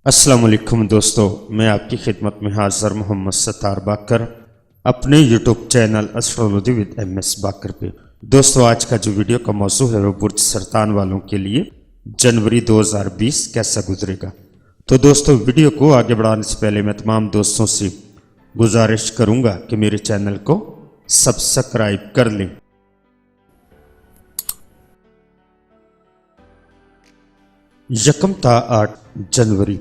السلام علیکم دوستو، میں آپ کی خدمت میں حاضر محمد ستار باقر اپنے YouTube channel astrology with M S Baqir پہ۔ دوستو، آج کا جو ویڈیو کا موضوع ہے وہ برج سرطان والوں کے لیے جنوری 2020 کیسا گزرے گا۔ تو دوستو، ویڈیو کو آگے بڑھانے سے پہلے میں تمام دوستوں سے گزارش کروں گا کہ میرے چینل کو سبسکرائب کر لیں۔ یکم تا 8 جنوری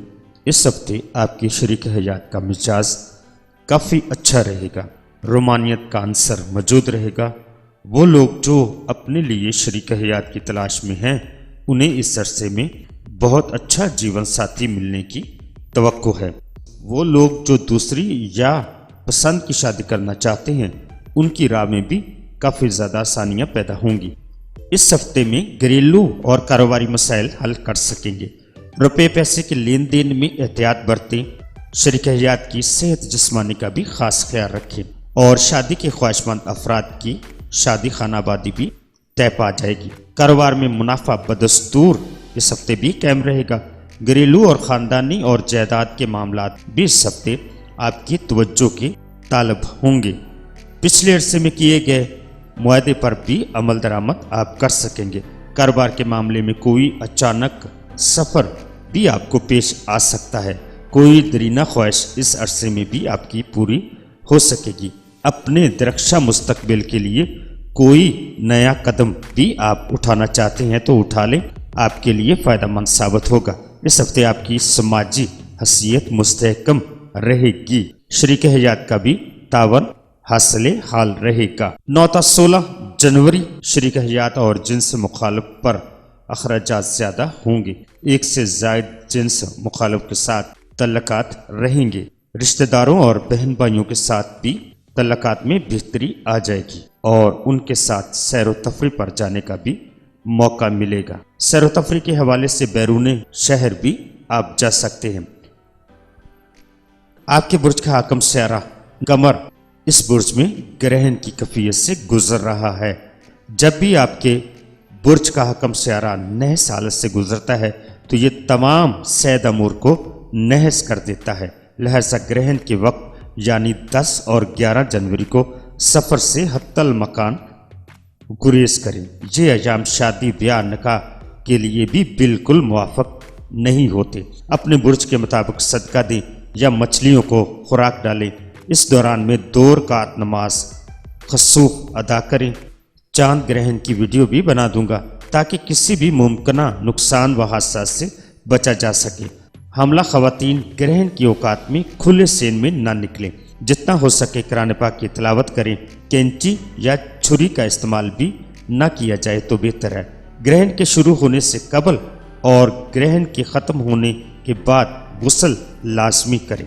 اس ہفتے آپ کی شریک حیات کا مزاج کافی اچھا رہے گا، رومانیت کا عنصر موجود رہے گا۔ وہ لوگ جو اپنے لیے شریک حیات کی تلاش میں ہیں، انہیں اس عرصے میں بہت اچھا جیون ساتھی ملنے کی توقع ہے۔ وہ لوگ جو دوسری یا پسند کی شادی کرنا چاہتے ہیں، ان کی راہ میں بھی کافی زیادہ آسانیاں پیدا ہوں گی۔ اس ہفتے میں گھریلو اور کاروباری مسائل حل کر سکیں گے۔ روپے پیسے کے لین دین میں احتیاط برتیں۔ شریک حیات کی صحت جسمانی کا بھی خاص خیال رکھیں، اور شادی کے خواہش مند افراد کی شادی خانہ آبادی بھی طے پا جائے گی۔ کاروبار میں منافع بدستور اس ہفتے بھی قائم رہے گا۔ گھریلو اور خاندانی اور جائیداد کے معاملات بھی اس ہفتے آپ کی توجہ کے طالب ہوں گے۔ پچھلے عرصے میں کیے گئے معاہدے پر بھی عمل درآمد آپ کر سکیں گے۔ کاروبار کے معاملے میں کوئی اچانک سفر بھی آپ کو پیش آ سکتا ہے۔ کوئی دیرینہ خواہش اس عرصے میں بھی آپ کی پوری ہو سکے گی۔ اپنے درخشاں مستقبل کے لیے کوئی نیا قدم بھی آپ اٹھانا چاہتے ہیں تو اٹھا لیں، آپ کے لیے فائدہ مند ثابت ہوگا۔ اس ہفتے آپ کی سماجی حیثیت مستحکم رہے گی۔ شریک حیات کا بھی تعاون حاصل حال رہے گا۔ 9 تا 16 جنوری شریک حیات اور جنس مخالف پر اخراجات زیادہ ہوں گے۔ ایک سے زائد جنس مخالف کے ساتھ تعلقات رہیں گے۔ رشتہ داروں اور بہن بھائیوں کے ساتھ بھی تعلقات میں بہتری آ جائے گی، اور ان کے ساتھ سیر و تفریح پر جانے کا بھی موقع ملے گا۔ سیر و تفریح کے حوالے سے بیرون شہر بھی آپ جا سکتے ہیں۔ آپ کے برج کا حاکم سیارہ قمر اس برج میں گرہن کی کیفیت سے گزر رہا ہے۔ جب بھی آپ کے برج کا حاکم سیارہ نحس حالت سے گزرتا ہے تو یہ تمام سید امور کو نحس کر دیتا ہے۔ لہذا گرہن کے وقت یعنی 10 اور 11 جنوری کو سفر سے حتی المکان گریز کریں۔ یہ ایام شادی بیاہ نکاح کے لیے بھی بالکل موافق نہیں ہوتے۔ اپنے برج کے مطابق صدقہ دیں یا مچھلیوں کو خوراک ڈالیں۔ اس دوران میں 2 رکعت نماز خسوف ادا کریں۔ چاند گرہن کی ویڈیو بھی بنا دوں گا تاکہ کسی بھی ممکنہ نقصان و حادثات سے بچا جا سکے۔ حاملہ خواتین گرہن کی اوقات میں کھلے سین میں نہ نکلیں۔ جتنا ہو سکے قرآن پاک کی تلاوت کریں۔ کینچی یا چھری کا استعمال بھی نہ کیا جائے تو بہتر ہے۔ گرہن کے شروع ہونے سے قبل اور گرہن کے ختم ہونے کے بعد غسل لازمی کریں۔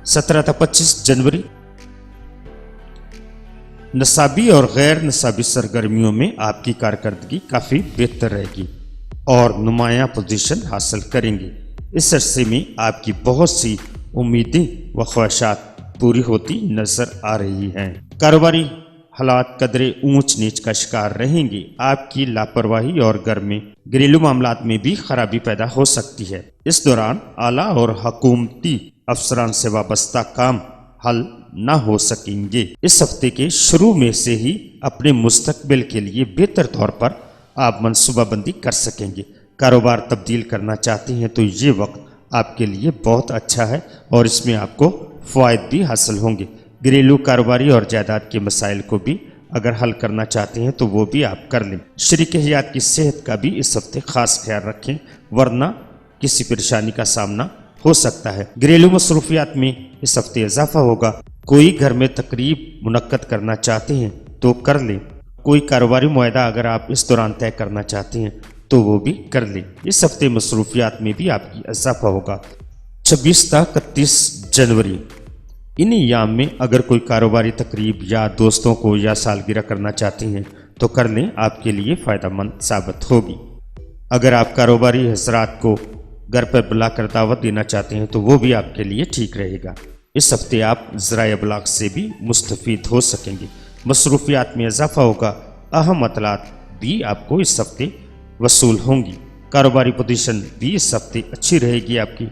17 تا 25 جنوری نصابی اور غیر نصابی سرگرمیوں میں آپ کی کارکردگی کافی بہتر رہے گی اور نمایاں پوزیشن حاصل کریں گے۔ اس عرصے میں آپ کی بہت سی امیدیں و خواہشات پوری ہوتی نظر آ رہی ہیں۔ کاروباری حالات قدرے اونچ نیچ کا شکار رہیں گے۔ آپ کی لاپرواہی اور گھر میں گھریلو معاملات میں بھی خرابی پیدا ہو سکتی ہے۔ اس دوران اعلیٰ اور حکومتی افسران سے وابستہ کام حل نہ ہو سکیں گے۔ اس ہفتے کے شروع میں سے ہی اپنے مستقبل کے لیے بہتر طور پر آپ منصوبہ بندی کر سکیں گے۔ کاروبار تبدیل کرنا چاہتے ہیں تو یہ وقت آپ کے لیے بہت اچھا ہے اور اس میں آپ کو فوائد بھی حاصل ہوں گے۔ گھریلو کاروباری اور جائیداد کے مسائل کو بھی اگر حل کرنا چاہتے ہیں تو وہ بھی آپ کر لیں۔ شریک حیات کی صحت کا بھی اس ہفتے خاص خیال رکھیں، ورنہ کسی پریشانی کا سامنا ہو سکتا ہے۔ گھریلو مصروفیات میں اس ہفتے اضافہ ہوگا۔ کوئی گھر میں تقریب منعقد کرنا چاہتے ہیں تو کر لیں۔ کوئی کاروباری معاہدہ اگر آپ اس دوران طے کرنا چاہتے ہیں تو وہ بھی کر لیں۔ اس ہفتے مصروفیات میں بھی آپ کی اضافہ ہوگا۔ 26 تا 31 جنوری ان ایام میں اگر کوئی کاروباری تقریب یا دوستوں کو یا سالگرہ کرنا چاہتے ہیں تو کر لیں، آپ کے لیے فائدہ مند ثابت ہوگی۔ اگر آپ کاروباری حضرات کو گھر پر بلا کر دعوت دینا چاہتے ہیں تو وہ بھی آپ کے لیے ٹھیک رہے گا۔ اس ہفتے آپ ذرائع ابلاغ سے بھی مستفید ہو سکیں گے۔ مصروفیات میں اضافہ ہوگا۔ اہم اطلاعات بھی آپ کو اس ہفتے وصول ہوں گی۔ کاروباری پوزیشن بھی اس ہفتے اچھی رہے گی آپ کی۔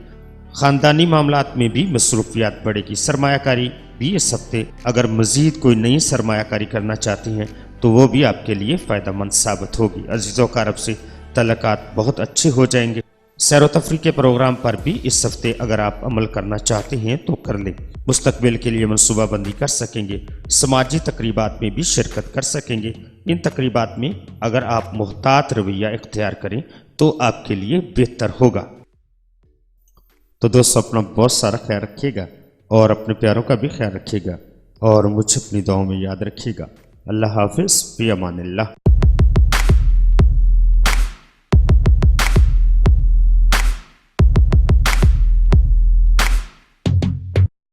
خاندانی معاملات میں بھی مصروفیات بڑھے گی. سرمایہ کاری بھی اس ہفتے اگر مزید کوئی نئی سرمایہ کاری کرنا چاہتی ہیں تو وہ بھی آپ کے لیے فائدہ مند ثابت ہوگی. عزیز و اقارب سے تعلقات بہت اچھے ہو جائیں گے. سیر و تفریح کے پروگرام پر بھی اس ہفتے اگر آپ عمل کرنا چاہتے ہیں تو کر لیں. مستقبل کے لیے منصوبہ بندی کر سکیں گے. سماجی تقریبات میں بھی شرکت کر سکیں گے. ان تقریبات میں اگر آپ محتاط رویہ اختیار کریں تو آپ کے لیے بہتر ہوگا. تو دوستو اپنا بہت سارا خیال رکھیے گا اور اپنے پیاروں کا بھی خیال رکھیے گا اور مجھے اپنی دعاؤں میں یاد رکھیے گا. اللہ حافظ، فی امان اللہ.